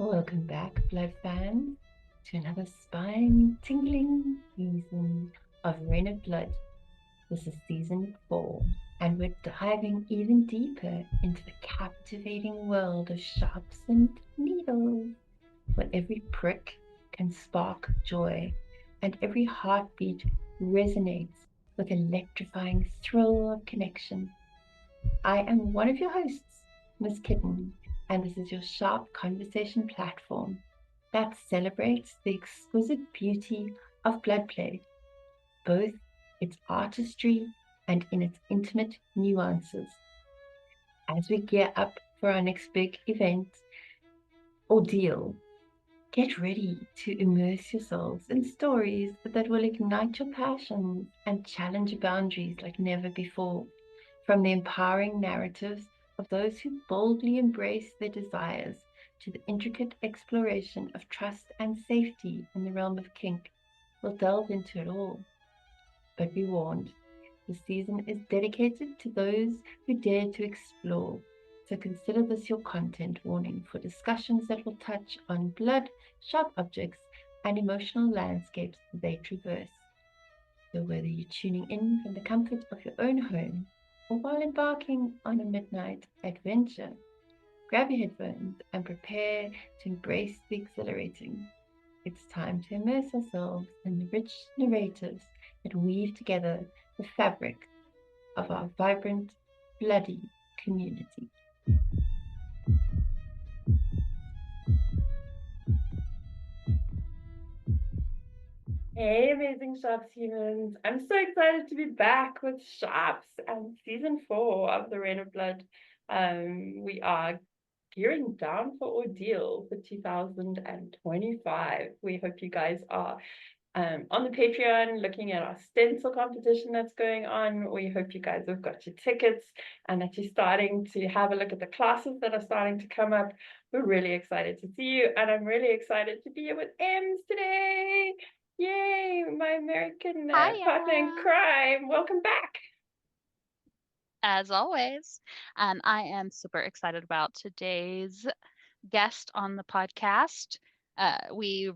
Welcome back, blood fans, to another spine-tingling season of Reign of Blood. This is season 4, and we're diving even deeper into the captivating world of sharps and needles, where every prick can spark joy, and every heartbeat resonates with electrifying thrill of connection. I am one of your hosts, Miss Kitten, and this is your sharp conversation platform that celebrates the exquisite beauty of blood play, both its artistry and in its intimate nuances. As we gear up for our next big event, Ordeal, get ready to immerse yourselves in stories that will ignite your passions and challenge your boundaries like never before. From the empowering narratives of those who boldly embrace their desires to the intricate exploration of trust and safety in the realm of kink, we'll delve into it all. But be warned, the season is dedicated to those who dare to explore. So consider this your content warning for discussions that will touch on blood, sharp objects, and emotional landscapes they traverse. So whether you're tuning in from the comfort of your own home or while embarking on a midnight adventure, grab your headphones and prepare to embrace the exhilarating. It's time to immerse ourselves in the rich narratives that weave together the fabric of our vibrant, bloody community. Hey, amazing Sharps humans. I'm so excited to be back with Sharps and season 4 of the Reign of Blood. We are gearing down for Ordeal for 2025. We hope you guys are on the Patreon looking at our stencil competition that's going on. We hope you guys have got your tickets and that you're starting to have a look at the classes that are starting to come up. We're really excited to see you, and I'm really excited to be here with Ems today. Yay, my American partner in Hiya. crime. Welcome back. As always, I am super excited about today's guest on the podcast. We,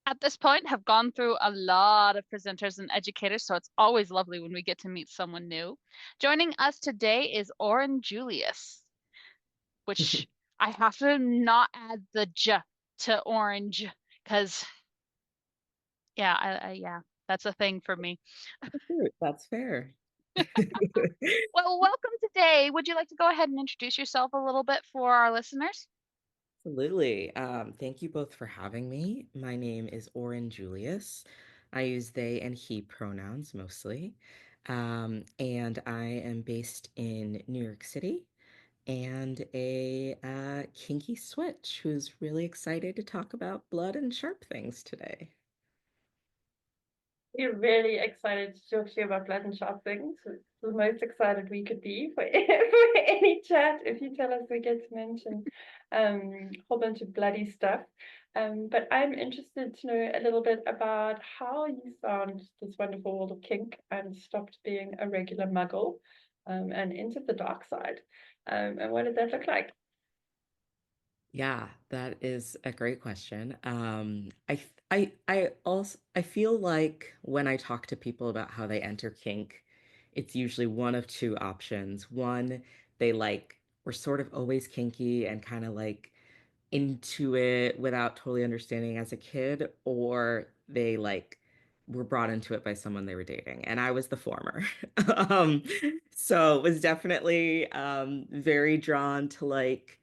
at this point, have gone through a lot of presenters and educators, so it's always lovely when we get to meet someone new. Joining us today is Oran Julius, which I have to not add the j to orange because, yeah, yeah, that's a thing for me. Sure, that's fair. Well, welcome today. Would you like to go ahead and introduce yourself a little bit for our listeners? Absolutely. Thank you both for having me. My name is Oran Julius. I use they and he pronouns mostly. And I am based in New York City and a kinky switch who's really excited to talk about blood and sharp things today. We're really excited to talk to you about blood and sharp things. It's the most excited we could be for, for any chat if you tell us we get to mention a whole bunch of bloody stuff. But I'm interested to know a little bit about how you found this wonderful world of kink and stopped being a regular muggle and entered the dark side. And what did that look like? Yeah, that is a great question. I feel like when I talk to people about how they enter kink, it's usually one of two options. One, they like were sort of always kinky and kind of like into it without totally understanding as a kid, or they like were brought into it by someone they were dating. And I was the former. Um, so it was definitely very drawn to like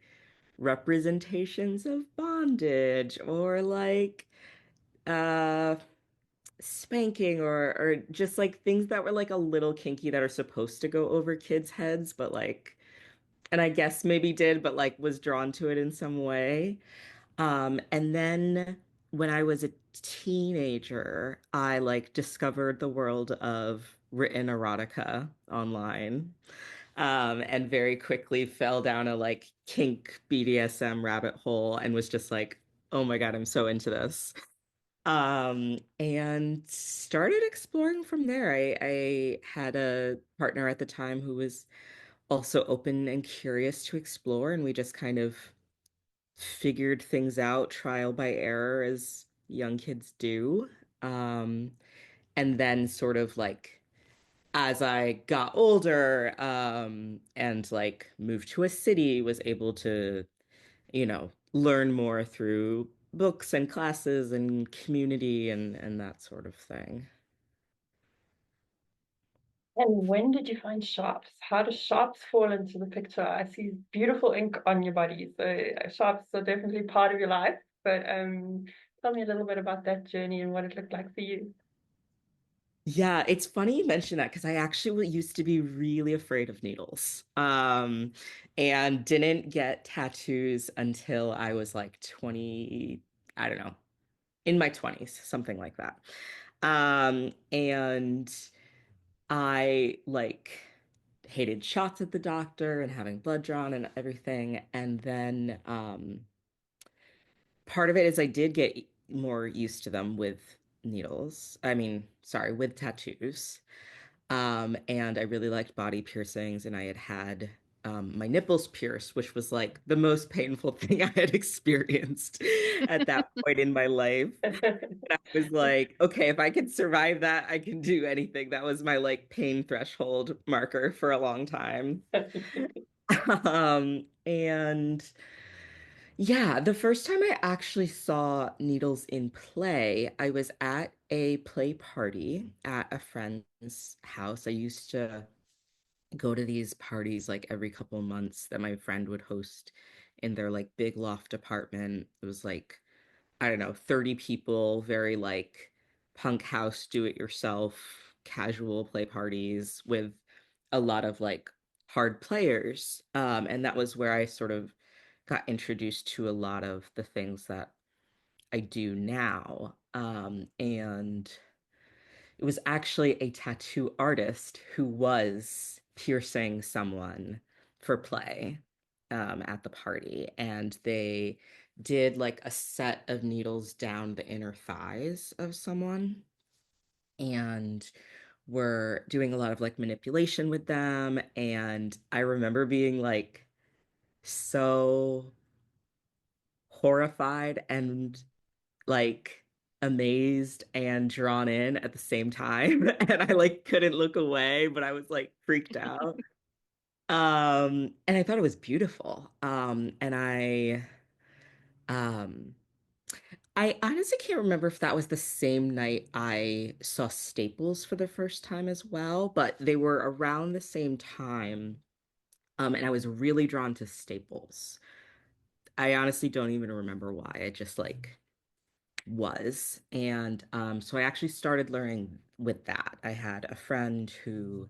representations of bondage or like uh spanking or just like things that were like a little kinky that are supposed to go over kids' heads, but like and I guess maybe did, but like was drawn to it in some way. And then when I was a teenager, I like discovered the world of written erotica online, and very quickly fell down a like kink BDSM rabbit hole and was just like, oh my God, I'm so into this. And started exploring from there. I had a partner at the time who was also open and curious to explore, and we just kind of figured things out trial by error as young kids do. Um, and then sort of like as I got older, and like moved to a city, was able to, learn more through books and classes and community and that sort of thing. And when did you find sharps? How do sharps fall into the picture? I see beautiful ink on your body, so sharps are definitely part of your life. But tell me a little bit about that journey and what it looked like for you. Yeah, it's funny you mention that because I actually used to be really afraid of needles. And didn't get tattoos until I was like 20, I don't know, in my 20s, something like that. And I like hated shots at the doctor and having blood drawn and everything. And then part of it is I did get more used to them with needles. I mean, sorry, with tattoos. And I really liked body piercings, and I had my nipples pierced, which was like the most painful thing I had experienced at that point in my life. And I was like, okay, if I can survive that, I can do anything. That was my like pain threshold marker for a long time. And yeah, the first time I actually saw needles in play, I was at a play party at a friend's house. I used to go to these parties like every couple months that my friend would host in their like big loft apartment. It was like, I don't know, 30 people, very like punk house, do it yourself, casual play parties with a lot of like hard players. And that was where I sort of got introduced to a lot of the things that I do now. And it was actually a tattoo artist who was piercing someone for play at the party. And they did like a set of needles down the inner thighs of someone and were doing a lot of like manipulation with them. And I remember being like so horrified and like amazed and drawn in at the same time. And I like couldn't look away, but I was like freaked out. And I thought it was beautiful. And um I honestly can't remember if that was the same night I saw Staples for the first time as well, but they were around the same time. And I was really drawn to Staples. I honestly don't even remember why. I just like was. And so I actually started learning with that. I had a friend who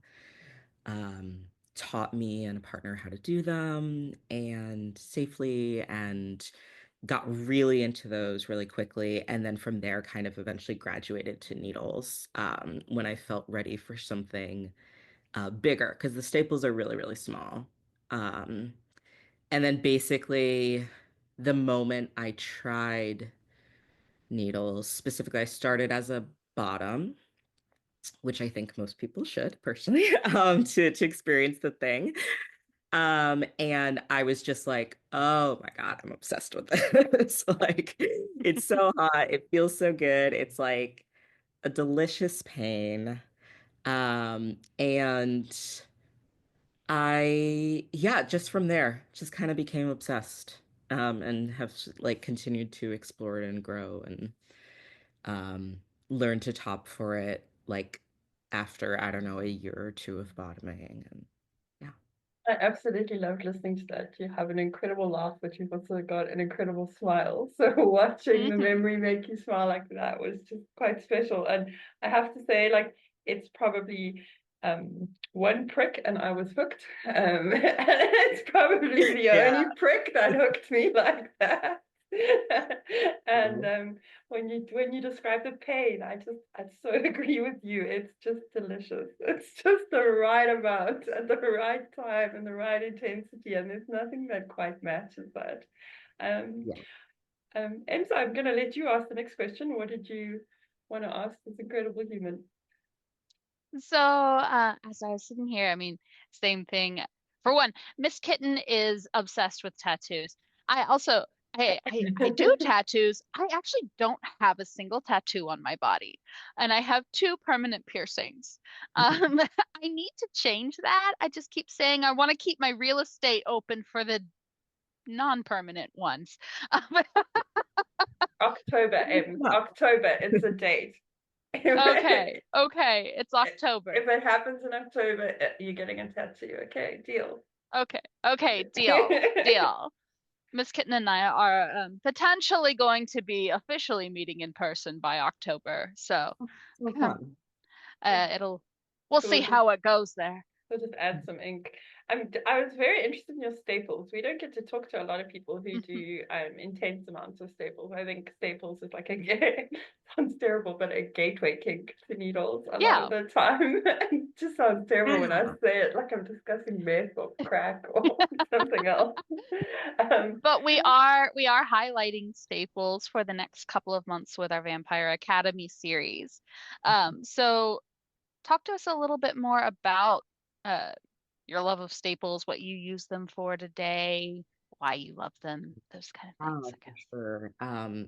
um, taught me and a partner how to do them and safely and got really into those really quickly. And then from there, kind of eventually graduated to needles when I felt ready for something bigger because the staples are really, really small. Um, and then basically, the moment I tried needles. Specifically, I started as a bottom, which I think most people should personally, to experience the thing. And I was just like, oh my God, I'm obsessed with this. Like, it's so hot. It feels so good. It's like a delicious pain. And yeah, just from there, just kind of became obsessed. And have like continued to explore it and grow and um, learn to top for it like after, I don't know, a year or two of bottoming. And yeah. I absolutely loved listening to that. You have an incredible laugh, but you've also got an incredible smile. So watching the Hmm. memory make you smile like that was just quite special. And I have to say, like, it's probably one prick and I was hooked. And it's probably the Yeah. only prick that hooked me like that. And True. when you describe the pain, I so agree with you. It's just delicious. It's just the right amount at the right time and the right intensity, and there's nothing that quite matches that. Um, Yeah. and so I'm going to let you ask the next question. What did you want to ask this incredible human? So, as I was sitting here, I mean, same thing. For one, Miss Kitten is obsessed with tattoos. I also I do tattoos. I actually don't have a single tattoo on my body, and I have two permanent piercings. I need to change that. I just keep saying I want to keep my real estate open for the non-permanent ones. October, October, it's a date. Okay, okay, it's October. If it happens in October, you're getting a tattoo. Okay, deal. Okay, okay, deal, deal. Miss Kitten and I are potentially going to be officially meeting in person by October, so So um, fun. we'll So see how it goes there. we'll just add some ink. I was very interested in your staples. We don't get to talk to a lot of people who do intense amounts of staples. I think staples is like a sounds terrible, but a gateway kink to needles a lot Yeah, of the time. It just sounds terrible when I Yeah. say it, like I'm discussing meth or crack or something else. Um, but we are highlighting staples for the next couple of months with our Vampire Academy series. So talk to us a little bit more about uh, your love of staples, what you use them for today, why you love them, those kind of things, Oh, I for guess. sure.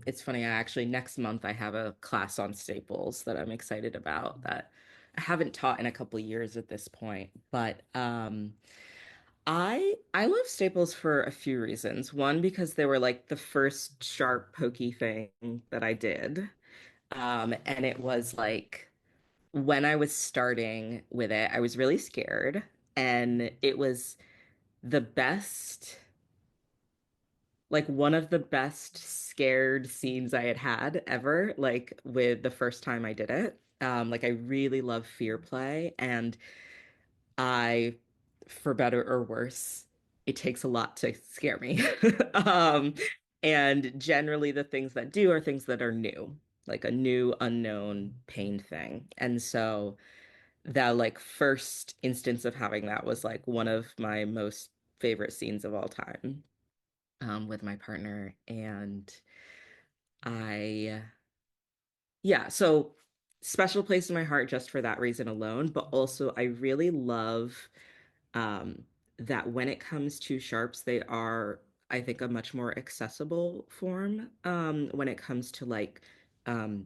It's funny, I actually next month I have a class on staples that I'm excited about that I haven't taught in a couple of years at this point. But I love staples for a few reasons. One, because they were like the first sharp, pokey thing that I did. And it was like when I was starting with it, I was really scared, and it was the best, like one of the best scared scenes I had had ever, like with the first time I did it. Like I really love fear play, and I, for better or worse, it takes a lot to scare me. Um, and generally the things that do are things that are new, like a new unknown pain thing. And so that like first instance of having that was like one of my most favorite scenes of all time, with my partner. And I, yeah, so special place in my heart just for that reason alone. But also, I really love um, that when it comes to sharps, they are, I think, a much more accessible form when it comes to like um,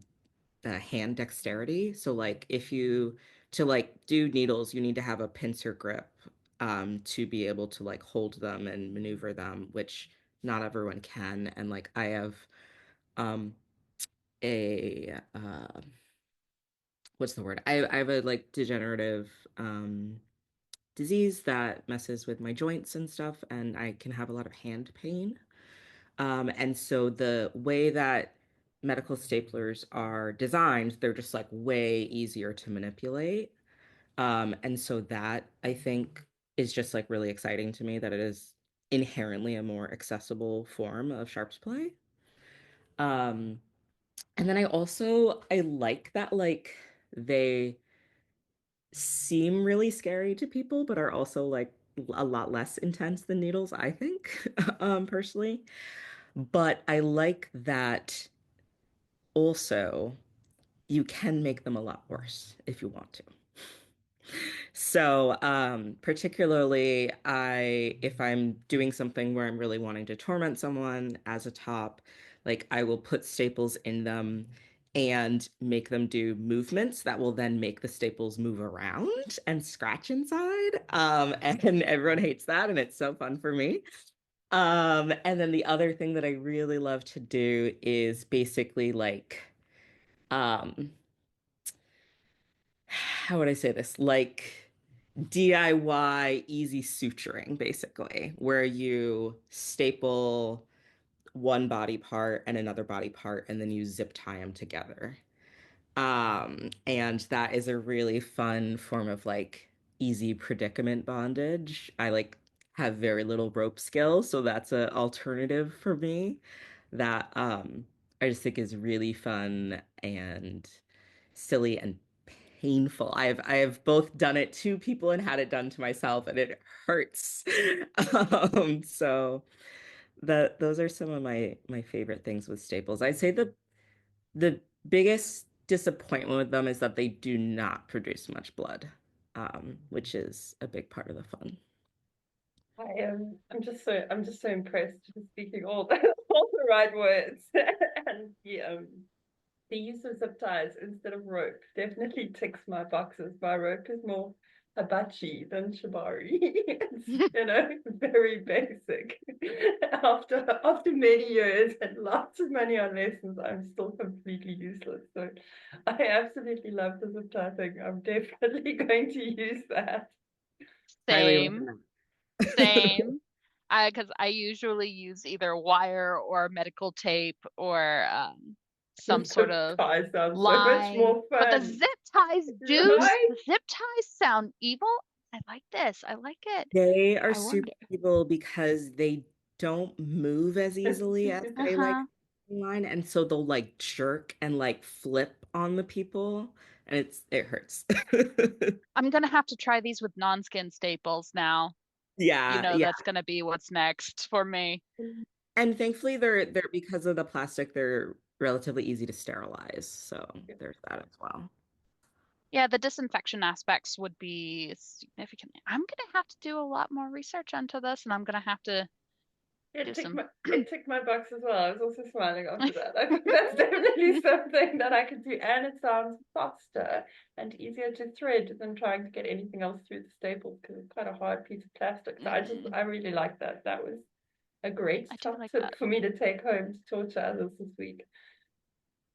hand dexterity. So like if you to like do needles, you need to have a pincer grip to be able to like hold them and maneuver them, which not everyone can. And like I have um a what's the word? I have a like degenerative disease that messes with my joints and stuff, and I can have a lot of hand pain. And so the way that medical staplers are designed, they're just like way easier to manipulate. And so that I think is just like really exciting to me that it is inherently a more accessible form of sharps play. Um, and then I like that like they seem really scary to people, but are also like a lot less intense than needles, I think, personally. But I like that also you can make them a lot worse if you want to. So, particularly, if I'm doing something where I'm really wanting to torment someone as a top, like I will put staples in them and make them do movements that will then make the staples move around and scratch inside. And everyone hates that, and it's so fun for me. And then the other thing that I really love to do is basically like, um, how would I say this? Like DIY easy suturing, basically, where you staple one body part and another body part, and then you zip tie them together. And that is a really fun form of like easy predicament bondage. I like have very little rope skill, so that's an alternative for me that I just think is really fun and silly and painful. I have both done it to people and had it done to myself, and it hurts. So those are some of my favorite things with staples. I'd say the biggest disappointment with them is that they do not produce much blood, which is a big part of the fun. I'm just so impressed just speaking all the right words. And the use of zip ties instead of rope definitely ticks my boxes. My rope is more hibachi than shibari. It's, very basic. After many years and lots of money on lessons, I'm still completely useless. So I absolutely love the zip tie thing. I'm definitely going to use that. Highly Same, recommend. same. Because I usually use either wire or medical tape or some sort Zip of tie sounds so much line. more But the fun, zip ties right? the zip ties sound evil. I like this. I like it. They are I super wonder. evil because they don't move as easily as they like Uh-huh. line, and so they'll like jerk and like flip on the people, and it hurts. I'm gonna have to try these with non-skin staples now. Yeah, yeah. That's gonna be what's next for me. And thankfully they're because of the plastic, they're relatively easy to sterilize. So there's that as well. Yeah, the disinfection aspects would be significant. I'm gonna have to do a lot more research into this, and I'm gonna have to do some. It ticked my box as well. I was also smiling after that. I think that's definitely something that I could do, and it sounds faster and easier to thread than trying to get anything else through the staples because it's quite a hard piece of plastic. So I really like that. That was a great I do top like tip that. for me to take home to torture others this week.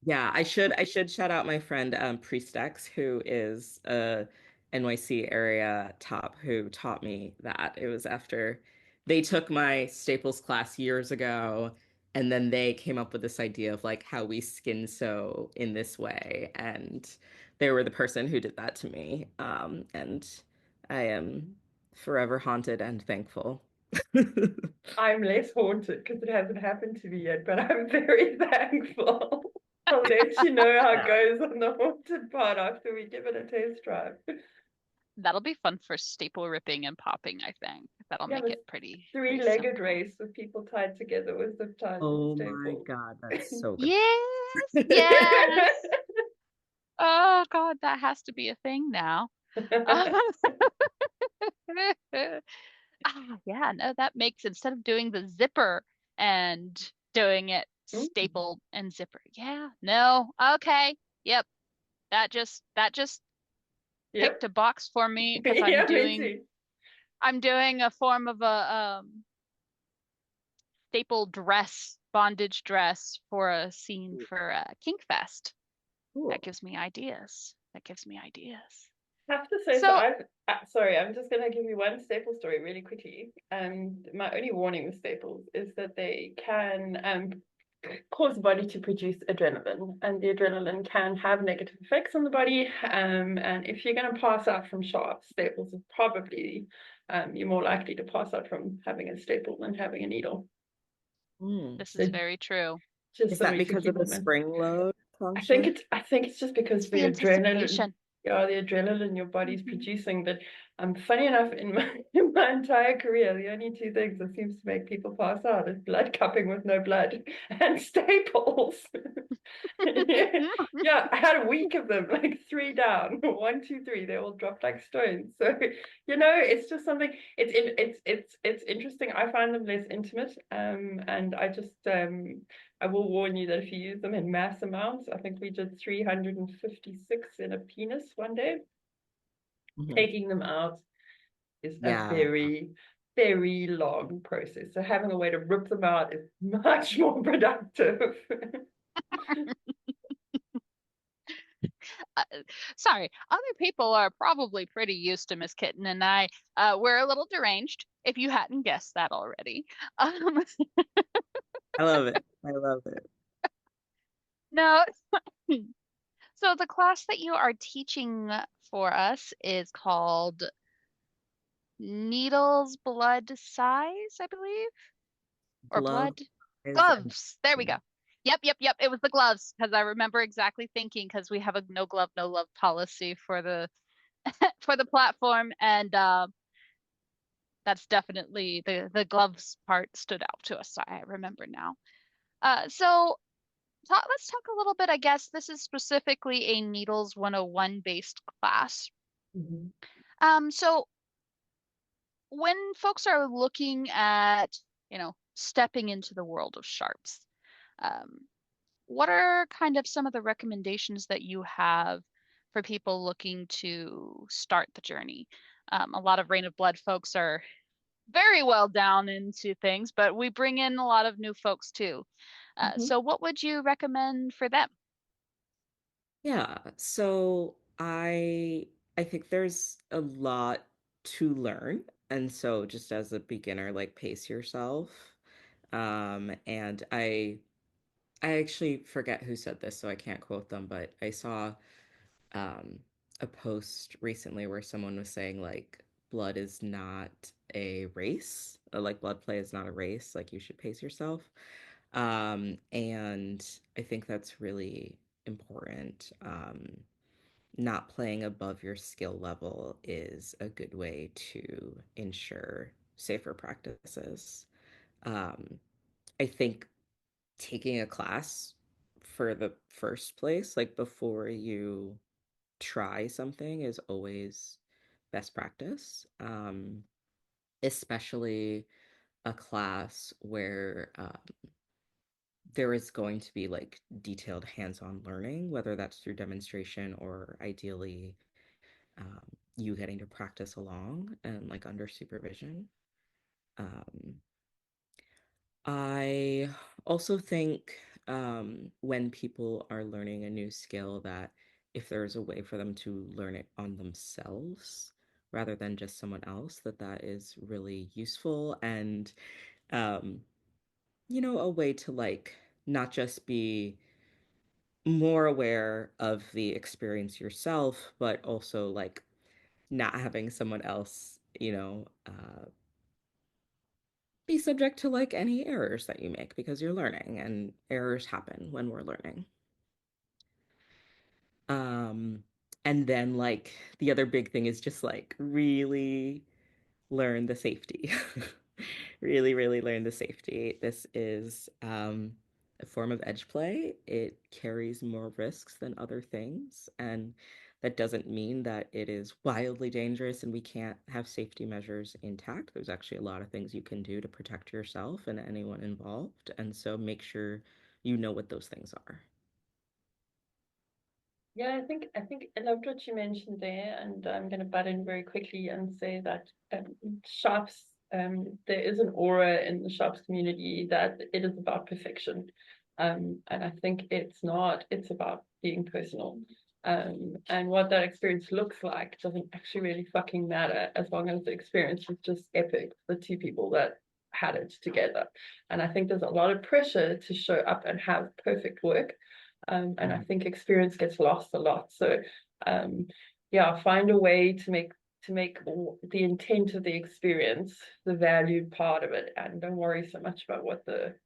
Yeah, I should shout out my friend Priestex, who is a NYC area top who taught me that. It was after they took my Staples class years ago, and then they came up with this idea of like how we skin sew in this way. And they were the person who did that to me. And I am forever haunted and thankful. I'm less haunted because it hasn't happened to me yet, but I'm very thankful. I'll let you know how it Yeah. goes on the haunted part after we give it a test drive. That'll be fun for staple ripping and popping, I think. That'll Yeah, make this it pretty three-legged simple. race with people tied together with zip ties and Oh my staples. God, that's so good. Yes, yes. Oh God, that has to be a thing now. Yeah, no, that makes instead of doing the zipper and doing it stapled and zipper. Yeah, no, okay, yep. That just ticked Yep. a box for me because Yeah, me too. I'm doing a form of a staple dress, bondage dress for a scene for Kink Fest. That Cool. gives me ideas. That gives me ideas. I have to say, so So, sorry, I'm just gonna give you one staple story really quickly. And my only warning with staples is that they can cause the body to produce adrenaline, and the adrenaline can have negative effects on the body. And if you're gonna pass out from sharp staples, is probably you're more likely to pass out from having a staple than having a needle. Mm. this So is very true. just Is that something to because of keep the in mind. spring load I think function? it's just because It's the anticipation. the adrenaline your body's Hmm. producing. But funny enough, in my in my entire career, the only two things that seems to make people pass out is blood cupping with no blood and staples. Yeah, I had a week of them, like three down, one, two, three. They all dropped like stones. So it's just something. It's interesting. I find them less intimate, and I will warn you that if you use them in mass amounts, I think we did 356 in a penis one day. Mhm. Taking them out is a Yeah. very, very long process. So having a way to rip them out is much more productive. Uh, sorry, other people are probably pretty used to Miss Kitten and I. We're a little deranged, if you hadn't guessed that already. Um, I love it. I love it. no. So the class that you are teaching for us is called Needles, Blood, Size, I believe, or Glove Blood is and Gloves. There we go. Yep, yep, yep. It was the gloves because I remember exactly thinking because we have a no glove, no love policy for the for the platform, and that's definitely the gloves part stood out to us. I remember now. So let's talk a little bit. I guess this is specifically a Needles 101 based class. Mhm. So when folks are looking at, stepping into the world of sharps, Um, what are kind of some of the recommendations that you have for people looking to start the journey? A lot of Reign of Blood folks are very well down into things, but we bring in a lot of new folks too. Mhm. So what would you recommend for them? Yeah, so I think there's a lot to learn. And so just as a beginner, like pace yourself. And I actually forget who said this, so I can't quote them, but I saw um a post recently where someone was saying like blood is not a race, like blood play is not a race, like you should pace yourself. And I think that's really important. Not playing above your skill level is a good way to ensure safer practices. Um, I think taking a class for the first place, like before you try something, is always best practice. Especially a class where there is going to be like detailed hands-on learning, whether that's through demonstration or ideally um, you getting to practice along and like under supervision. Um, I also think when people are learning a new skill, that if there's a way for them to learn it on themselves rather than just someone else, that that is really useful and um, a way to like not just be more aware of the experience yourself, but also like not having someone else, be subject to like any errors that you make because you're learning and errors happen when we're learning. Um, and then like the other big thing is just like really learn the safety. Really, really learn the safety. This is a form of edge play. It carries more risks than other things, and that doesn't mean that it is wildly dangerous and we can't have safety measures intact. There's actually a lot of things you can do to protect yourself and anyone involved, and so make sure you know what those things are. Yeah, I think I loved what you mentioned there, and I'm going to butt in very quickly and say that shops, there is an aura in the shops community that it is about perfection, and I think it's not. It's about being personal, and what that experience looks like doesn't actually really fucking matter as long as the experience is just epic. The two people that had it together, and I think there's a lot of pressure to show up and have perfect work, and I Mhm. think experience gets lost a lot. So, um, yeah, find a way to make the intent of the experience the valued part of it, and don't worry so much about what the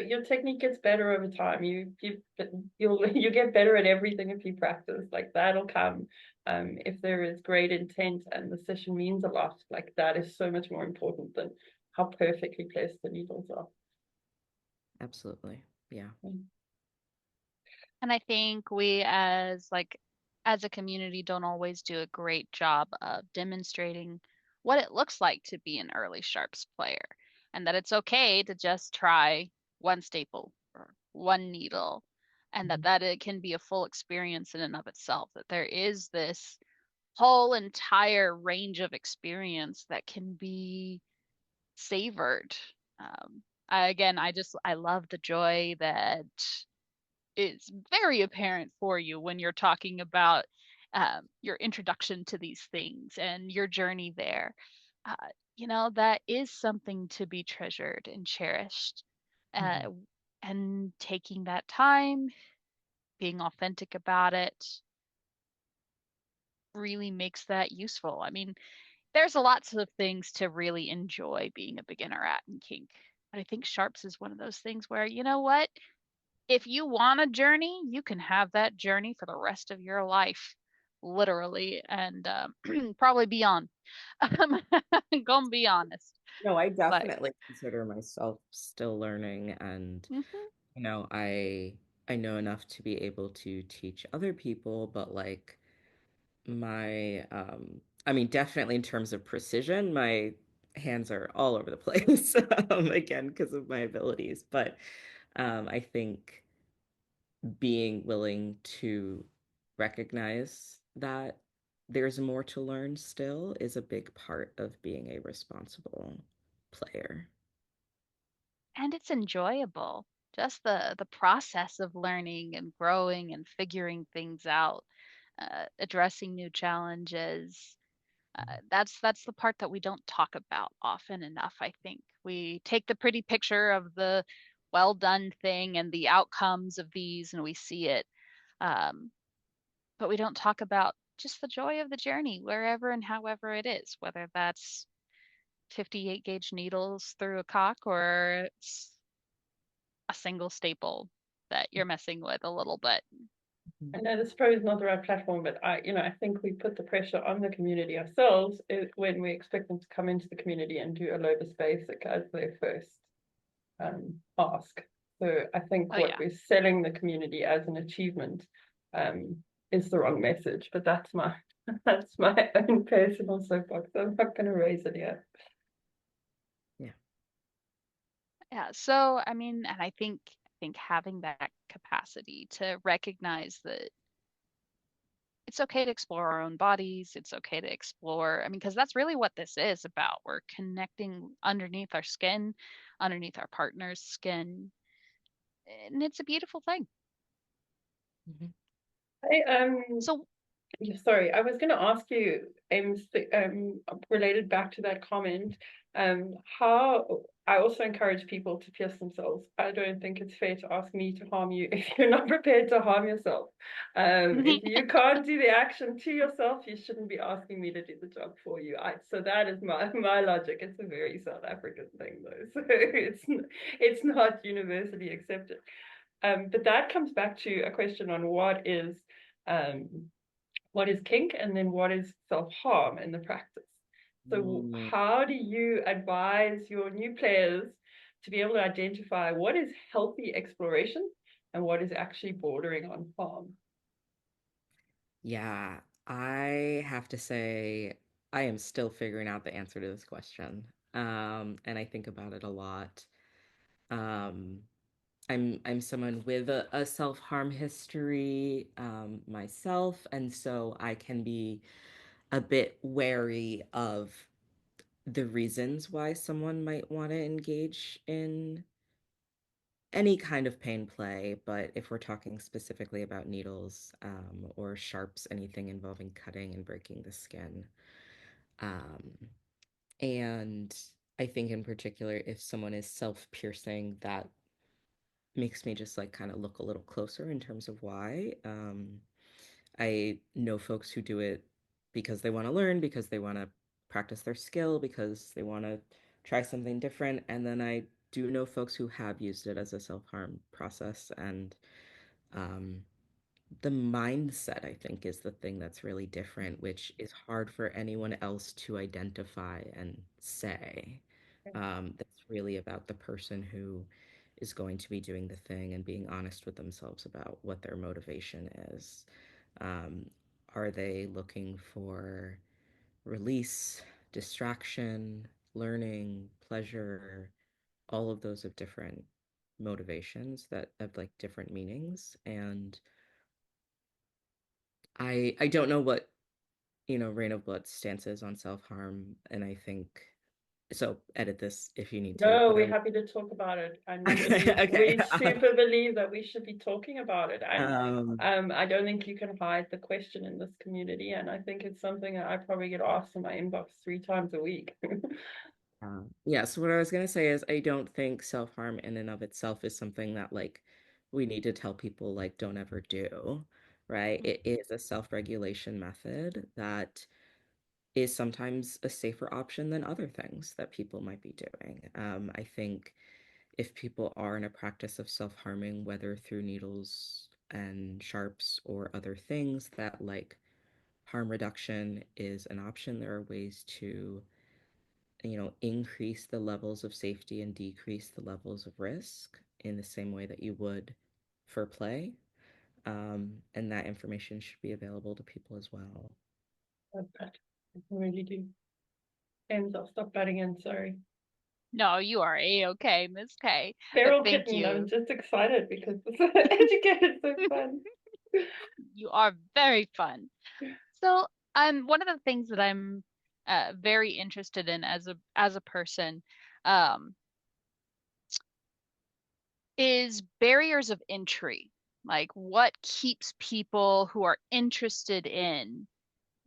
your technique gets better over time. You get better at everything if you practice. Like that'll come. If there is great intent and the session means a lot, like that is so much more important than how perfectly placed the needles are. Absolutely. Yeah. And I think we as a community don't always do a great job of demonstrating what it looks like to be an early sharps player and that it's okay to just try one staple or one needle and that Mhm. that it can be a full experience in and of itself, that there is this whole entire range of experience that can be savored. Again, I love the joy that is very apparent for you when you're talking about your introduction to these things and your journey there. Uh, that is something to be treasured and cherished. Uh, Mhm. and taking that time, being authentic about it, really makes that useful. I mean, there's lots of things to really enjoy being a beginner at in kink. But I think Sharps is one of those things where, you know what? If you want a journey, you can have that journey for the rest of your life, literally, and probably beyond. I'm gonna be honest. No, I Like, definitely consider myself still learning, and mhm. I know enough to be able to teach other people, but like my I mean definitely in terms of precision, my hands are all over the place again because of my abilities, but I think being willing to recognize that there's more to learn still is a big part of being a responsible player. And it's enjoyable. Just the process of learning and growing and figuring things out, addressing new challenges. That's the part that we don't talk about often enough, I think. We take the pretty picture of the well done thing and the outcomes of these, and we see it. Um, but we don't talk about just the joy of the journey, wherever and however it is, whether that's 58 gauge needles through a cock or it's a single staple that you're messing with a little bit. I know this is probably not the right platform, but I think we put the pressure on the community ourselves when we expect them to come into the community and do a Lobus basic as their first ask. So I think what we're selling the community as an achievement is the wrong message. But that's my own personal soapbox. I'm not going to raise it yet. Yeah. So, I mean, and I think having that capacity to recognize that it's okay to explore our own bodies, it's okay to explore, I mean, because that's really what this is about. We're connecting underneath our skin, underneath our partner's skin, and it's a beautiful thing. So sorry, I was going to ask you, related back to that comment, how I also encourage people to pierce themselves. I don't think it's fair to ask me to harm you if you're not prepared to harm yourself. If you can't do the action to yourself, you shouldn't be asking me to do the job for you. So that is my logic. It's a very South African thing, though, so it's not universally accepted. But that comes back to a question on what is kink and then what is self-harm in the practice. So how do you advise your new players to be able to identify what is healthy exploration and what is actually bordering on harm? Yeah, I have to say I am still figuring out the answer to this question. And I think about it a lot. Um, I'm someone with a self-harm history myself, and so I can be a bit wary of the reasons why someone might want to engage in any kind of pain play. But if we're talking specifically about needles or sharps, anything involving cutting and breaking the skin. Um, and I think in particular, if someone is self-piercing, that makes me just like kind of look a little closer in terms of why. I know folks who do it because they want to learn, because they want to practice their skill, because they want to try something different. And then I do know folks who have used it as a self-harm process. And um, the mindset, I think, is the thing that's really different, which is hard for anyone else to identify and say. That's really about the person who is going to be doing the thing and being honest with themselves about what their motivation is. Um, are they looking for release, distraction, learning, pleasure, all of those have different motivations that have like different meanings. And I don't know what, Rain of Blood's stance is on self-harm, and I think so edit this if you need to. No, But we're happy to talk about it. And okay. we super believe that we should be talking about it. And Um, I don't think you can hide the question in this community. And I think it's something that I probably get asked in my inbox 3 times a week. yeah, so what I was gonna say is I don't think self-harm in and of itself is something that like we need to tell people like don't ever do, right? It is a self-regulation method that is sometimes a safer option than other things that people might be doing. I think if people are in a practice of self-harming, whether through needles and sharps or other things, that like harm reduction is an option. There are ways to, increase the levels of safety and decrease the levels of risk in the same way that you would for play. And that information should be available to people as well. I really do. And I'll stop butting in, sorry. No, you are a-okay, Miss K. Feral Thank kitten. I'm you. just excited because this educated so fun. You are very fun. So, one of the things that I'm very interested in as a person um, is barriers of entry. Like, what keeps people who are interested in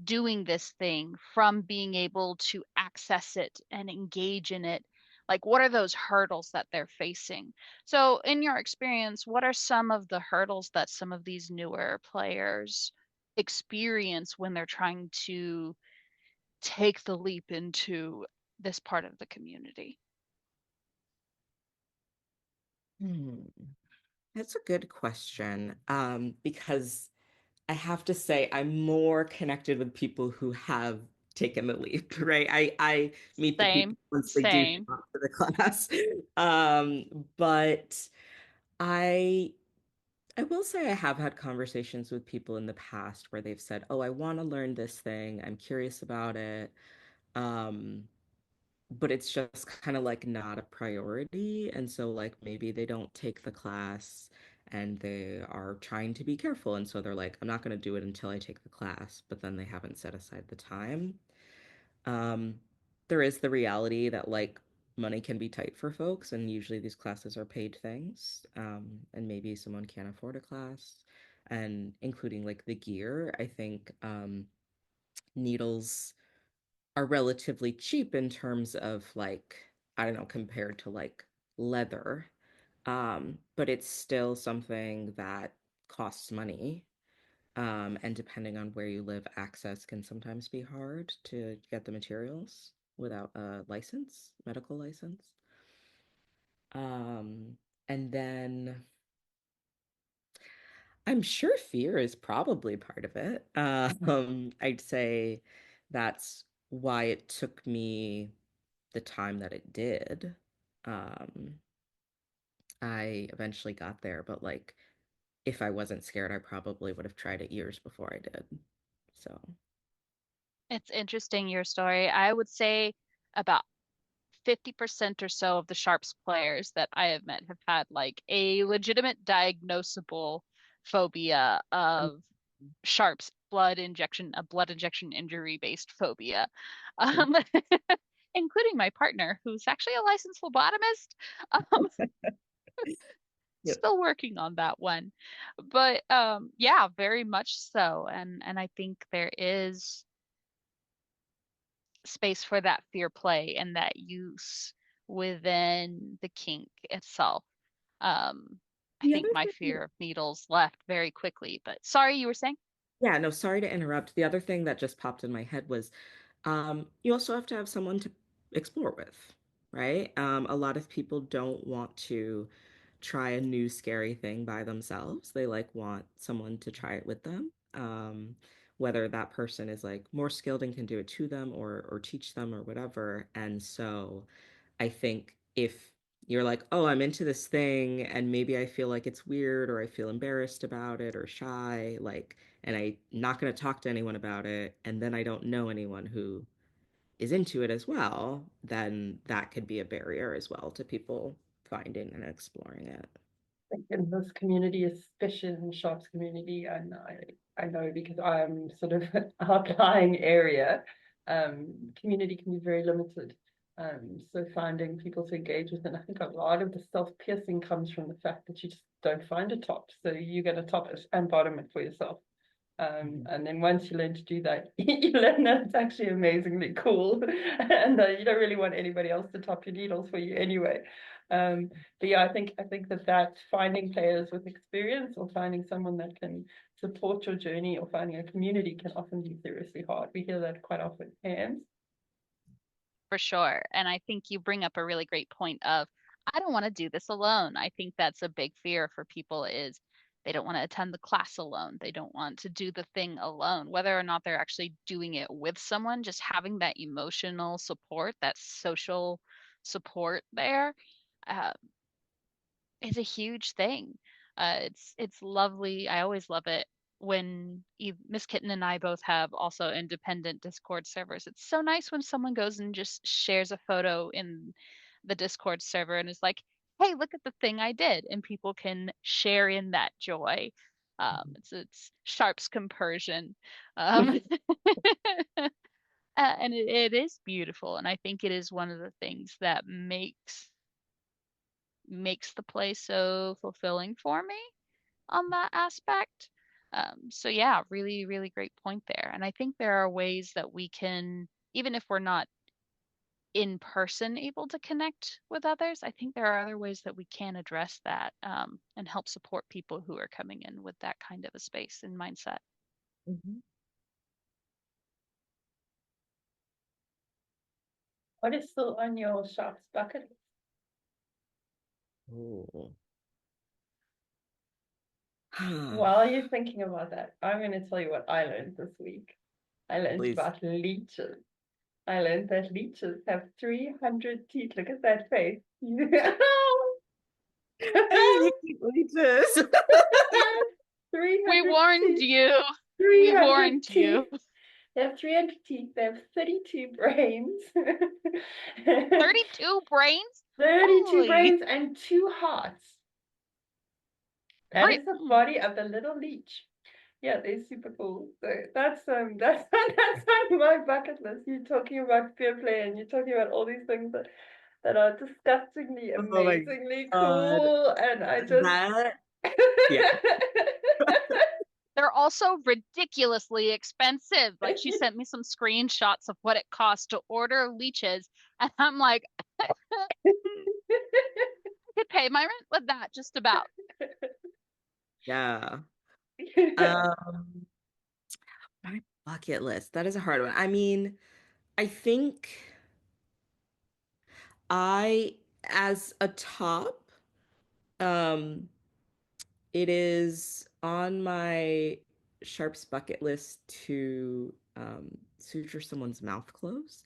doing this thing from being able to access it and engage in it? Like, what are those hurdles that they're facing? So, in your experience, what are some of the hurdles that some of these newer players experience when they're trying to take the leap into this part of the community? Hmm. That's a good question. Because I have to say I'm more connected with people who have taken the leap, right? I meet the people Same, once they do same. show up to the class. But I I will say I have had conversations with people in the past where they've said, "Oh, I want to learn this thing. I'm curious about it." Um, but it's just kind of like not a priority. And so like maybe they don't take the class and they are trying to be careful. And so they're like, I'm not going to do it until I take the class, but then they haven't set aside the time. Um, there is the reality that like money can be tight for folks, and usually these classes are paid things. And maybe someone can't afford a class, and including like the gear. I think needles are relatively cheap in terms of like, I don't know, compared to like leather. But it's still something that costs money. And depending on where you live, access can sometimes be hard to get the materials without a license, medical license. Um, and then I'm sure fear is probably part of it. I'd say that's why it took me the time that it did. Um, I eventually got there, but like if I wasn't scared, I probably would have tried it years before I did. So, It's interesting, your story. I would say about 50% or so of the Sharps players that I have met have had like a legitimate diagnosable phobia um, of Sharps a blood injection injury based phobia. Um, including my partner, who's actually a licensed phlebotomist. Um, yep. Still working on that one. But yeah, very much so. And I think there is space for that fear play and that use within the kink itself. I The think other my thing, fear of needles left very quickly, but sorry, you were saying? yeah, no, sorry to interrupt. The other thing that just popped in my head was you also have to have someone to explore with, right? A lot of people don't want to try a new scary thing by themselves. They like want someone to try it with them. Whether that person is like more skilled and can do it to them or teach them or whatever. And so I think if you're like, oh, I'm into this thing and maybe I feel like it's weird or I feel embarrassed about it or shy, like, and I'm not going to talk to anyone about it, and then I don't know anyone who is into it as well, then that could be a barrier as well to people finding and exploring it. Think in this community, especially in the shops community, and I know because I'm sort of an outlying area, community can be very limited. So finding people to engage with, and I think a lot of the self-piercing comes from the fact that you just don't find a top. So you get a top it and bottom it for yourself. Mhm. And then once you learn to do that, you learn that it's actually amazingly cool, and you don't really want anybody else to top your needles for you anyway. But yeah, I think that finding players with experience or finding someone that can support your journey or finding a community can often be seriously hard. We hear that quite often. And For sure. And I think you bring up a really great point of, I don't want to do this alone. I think that's a big fear for people is they don't want to attend the class alone. They don't want to do the thing alone, whether or not they're actually doing it with someone, just having that emotional support, that social support there, uh, is a huge thing. It's lovely. I always love it when Miss Kitten and I both have also independent Discord servers. It's so nice when someone goes and just shares a photo in the Discord server and is like, hey, look at the thing I did, and people can share in that joy. It's Sharp's compersion. Um, and it is beautiful, and I think it is one of the things that makes the play so fulfilling for me on that aspect. So yeah, really, really great point there. And I think there are ways that we can, even if we're not in person able to connect with others, I think there are other ways that we can address that, and help support people who are coming in with that kind of a space and mindset. Mhm. What is still on your Sharps bucket list? Ooh. While you're thinking about that, I'm going to tell you what I learned this week. I learned Please. about leeches. I learned that leeches have 300 teeth. Look at that face. I hate leeches. 300 We warned teeth. you. We 300 warned teeth. you. They have 300 teeth. They have 32 brains. 32 brains? 32 Holy. brains and 2 hearts. That is the body of the little leech. Yeah, they're super cool. So that's that's on my bucket list. You're talking about peer play, and you're talking about all these things that are disgustingly, Oh my amazingly God. cool, and I just That, yeah. They're also ridiculously expensive. Like, she sent me some screenshots of what it costs to order leeches, and I'm like, I could pay my rent with that, just about. Yeah. My bucket list. That is a hard one. I mean, I think as a top, um, it is on my Sharps bucket list to suture someone's mouth closed.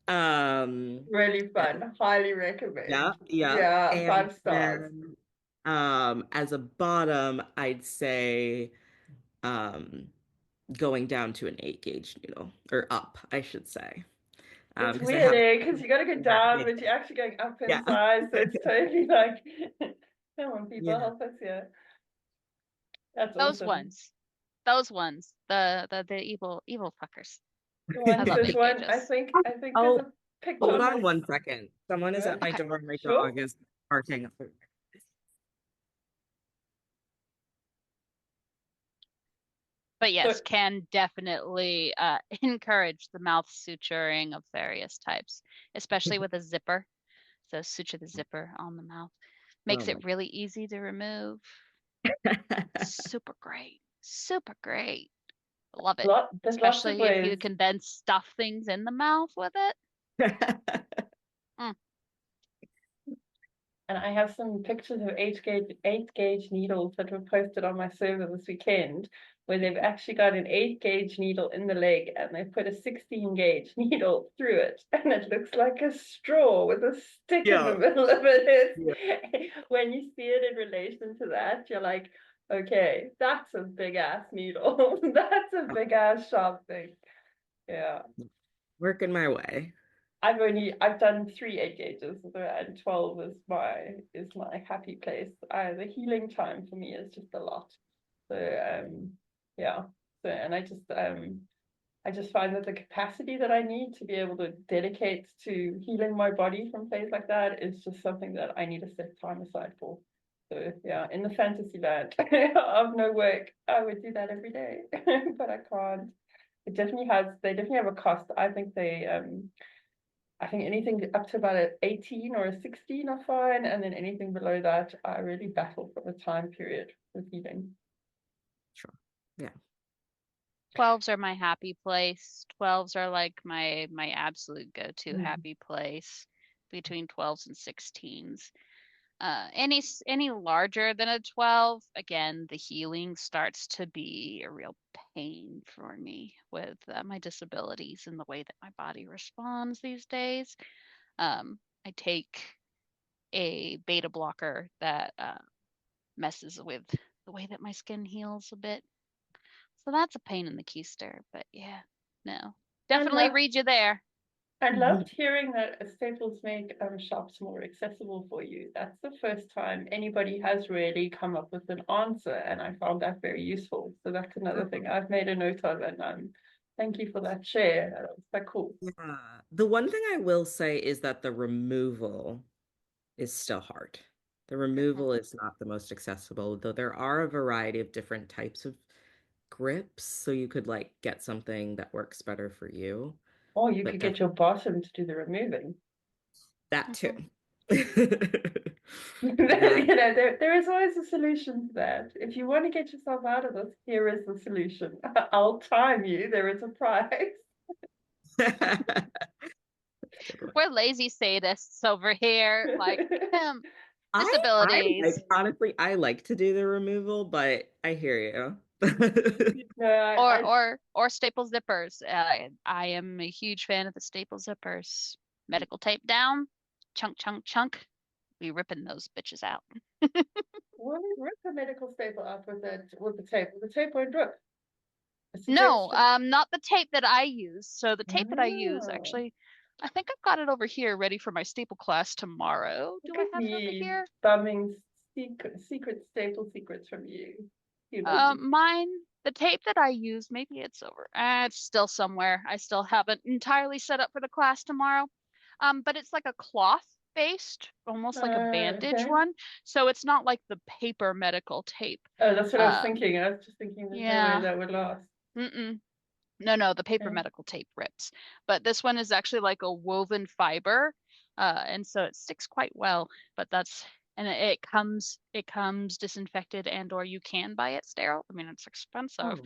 Really fun. Highly recommend. Yeah. Yeah, And 5 stars. then, as a bottom, I'd say going down to an 8-gauge needle, or up, I should say. It's Because I weird, have because you gotta go down, but you're actually going up in yeah. size, so it's totally like, come on, people, Yeah. help us here. That's Those awesome. ones, the evil fuckers. The I ones, love there's 8 one, I gauges. think there's Oh, a picture hold on on my. one second. Someone is at my Okay. door. My Sure. dog is barking. But yes, So, can definitely encourage the mouth suturing of various types, especially with a zipper. So suture the zipper on the mouth. Makes Oh it really easy to remove. my. Super great. Super great. Love it. there's lots of Especially if you ways. can then stuff things in the mouth with it. Mm. And I have some pictures of 8 gauge needles that were posted on my server this weekend, where they've actually got an 8 gauge needle in the leg and they put a 16 gauge needle through it, and it looks like a straw with a stick in the Yeah. middle of it. Yeah. When you see it in relation to that, you're like, okay, that's a big ass needle. That's a big ass sharp thing. Yeah. Working my way. I've done 3 8 gauges, and 12 is my happy place. The healing time for me is just a lot. So yeah. So, and I just find that the capacity that I need to be able to dedicate to healing my body from things like that is just something that I need to set time aside for. So yeah, in the fantasy land of no work, I would do that every day, but I can't. They definitely have a cost. I think anything up to about an 18 or a 16 are fine, and then anything below that, I really battle for the time period with healing. Sure. Yeah. 12s are my happy place. 12s are like my absolute go-to happy place between 12s and 16s. Any larger than a 12, again, the healing starts to be a real pain for me with my disabilities and the way that my body responds these days. I take a beta blocker that messes with the way that my skin heals a bit. So that's a pain in the keister, but yeah, no. Definitely read you there. I loved hearing that staples make shops more accessible for you. That's the first time anybody has really come up with an answer, and I found that very useful. So that's another thing I've made a note of, and thank you for that share. That was quite cool. Yeah. The one thing I will say is that the removal is still hard. The removal is not the most accessible, though there are a variety of different types of grips, so you could like get something that works better for you. Or you But could get your bottom to do the removing. that too. You know, there is always a solution to that. If you want to get yourself out of this, here is the solution. I'll time you. There is a prize. We're lazy sadists over here, like I disabilities. honestly, I like to do the removal, but I hear you. No, Or staple zippers. I am a huge fan of the staple zippers. Medical tape down, chunk, chunk, chunk. We ripping those bitches out. Well, rip the medical staple up with the tape. The tape won't rip. It's the tape No, strip. not the tape that I use. So the tape that I use, Oh, actually, I think I've got it over here ready for my staple class tomorrow. Do look I at have it over me here? bumming secret staple secrets from you. You Mine, the tape that I use, maybe it's over. It's still somewhere. I still haven't entirely set up for the class tomorrow. But it's like a cloth based, almost like a bandage okay. one. So it's not like the paper medical tape. Oh, that's what I was Um, thinking. I was just thinking there's no way yeah. that would last. Mm-mm. No, the paper Okay. medical tape rips. But this one is actually like a woven fiber. And so it sticks quite well. But that's and it comes disinfected and or you can buy it sterile. I mean, it's expensive, Oh,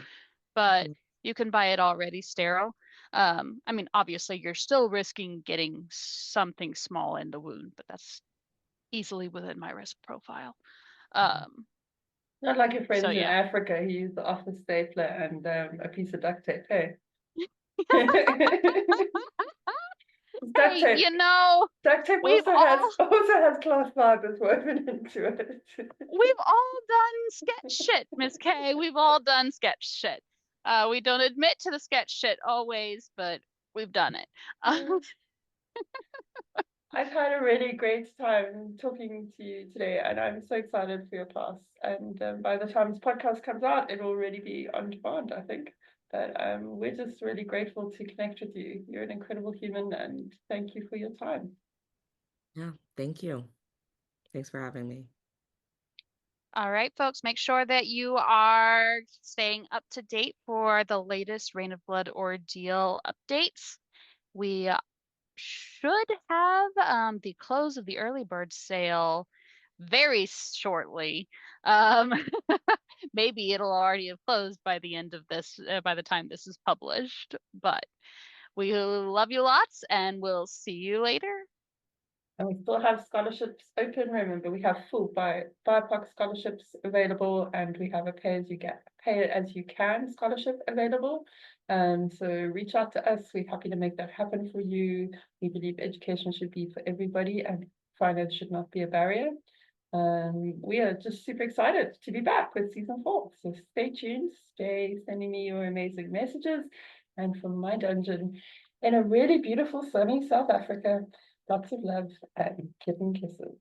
but you can buy it already sterile. I mean, obviously you're still risking getting something small in the wound, but that's easily within my risk profile. Um, Not like your so friends in yeah. Africa who use the office stapler and a piece of duct tape. Hey. Duct Hey, tape. you know, Duct tape we've also all has cloth fibers woven into it. we've all done sketch shit, Miss K. We've all done sketch shit. We don't admit to the sketch shit always, but we've done it. I've had a really great time talking to you today, and I'm so excited for your class. And by the time this podcast comes out, it will already be on demand, I think. But we're just really grateful to connect with you. You're an incredible human, and thank you for your time. yeah. Thank you. Thanks for having me. All right, folks, make sure that you are staying up to date for the latest Reign of Blood Ordeal updates. We should have the close of the early bird sale very shortly. Maybe it'll already have closed by the end of this, by the time this is published. But we love you lots, and we'll see you later. And we still have scholarships open. Remember, we have full BIPOC scholarships available, and we have a pay it as you can scholarship available. So reach out to us. We're happy to make that happen for you. We believe education should be for everybody, and finance should not be a barrier. We are just super excited to be back with season 4. So stay tuned, stay sending me your amazing messages. And from my dungeon in a really beautiful sunny South Africa, lots of love and kitten kisses.